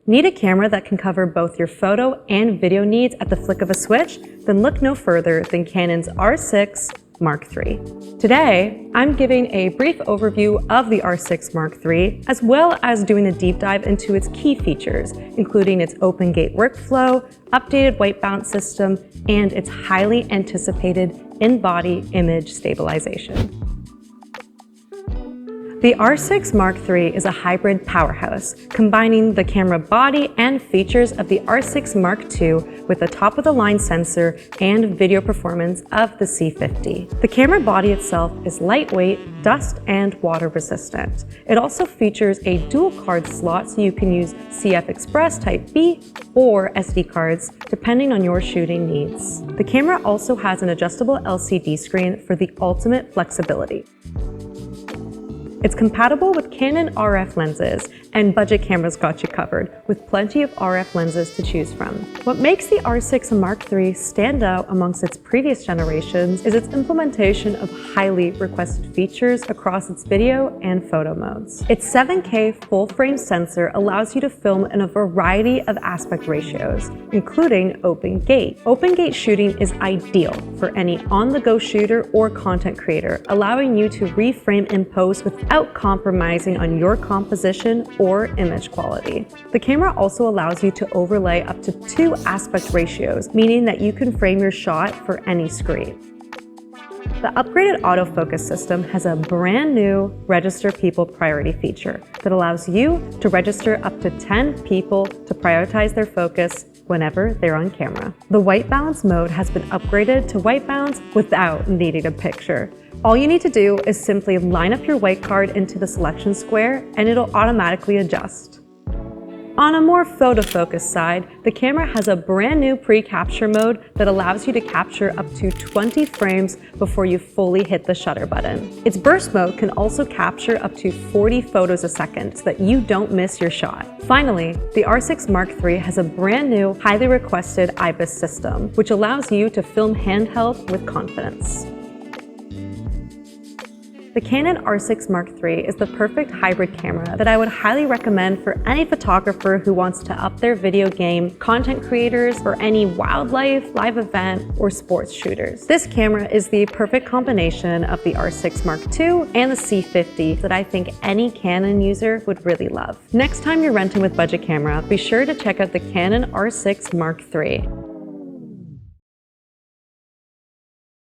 Need a camera that can cover both your photo and video needs at the flick of a switch? Then look no further than Canon's R6 Mark III. Today, I'm giving a brief overview of the R6 Mark III, as well as doing a deep dive into its key features, including its open gate workflow, updated white balance system, and its highly anticipated in-body image stabilization. The R6 Mark III is a hybrid powerhouse, combining the camera body and features of the R6 Mark II with the top-of-the-line sensor and video performance of the C50. The camera body itself is lightweight, dust and water resistant. It also features a dual card slot so you can use CF Express Type B or SD cards, depending on your shooting needs. The camera also has an adjustable LCD screen for the ultimate flexibility. It's compatible with Canon RF lenses, and budget cameras got you covered, with plenty of RF lenses to choose from. What makes the R6 Mark III stand out amongst its previous generations is its implementation of highly requested features across its video and photo modes. Its 7K full-frame sensor allows you to film in a variety of aspect ratios, including open gate. Open gate shooting is ideal for any on-the-go shooter or content creator, allowing you to reframe in post without compromising on your composition or image quality. The camera also allows you to overlay up to 2 aspect ratios, meaning that you can frame your shot for any screen. The upgraded autofocus system has a brand new Register People Priority feature that allows you to register up to 10 people to prioritize their focus whenever they're on camera. The white balance mode has been upgraded to white balance without needing a picture. All you need to do is simply line up your white card into the selection square and it'll automatically adjust. On a more photo focused side, the camera has a brand new pre-capture mode that allows you to capture up to 20 frames before you fully hit the shutter button. Its burst mode can also capture up to 40 photos a second so that you don't miss your shot. Finally, the R6 Mark III has a brand new, highly requested IBIS system, which allows you to film handheld with confidence. The Canon R6 Mark III is the perfect hybrid camera that I would highly recommend for any photographer who wants to up their video game, content creators, or any wildlife, live event, or sports shooters. This camera is the perfect combination of the R6 Mark II and the C50 that I think any Canon user would really love. Next time you're renting with budget camera, be sure to check out the Canon R6 Mark III.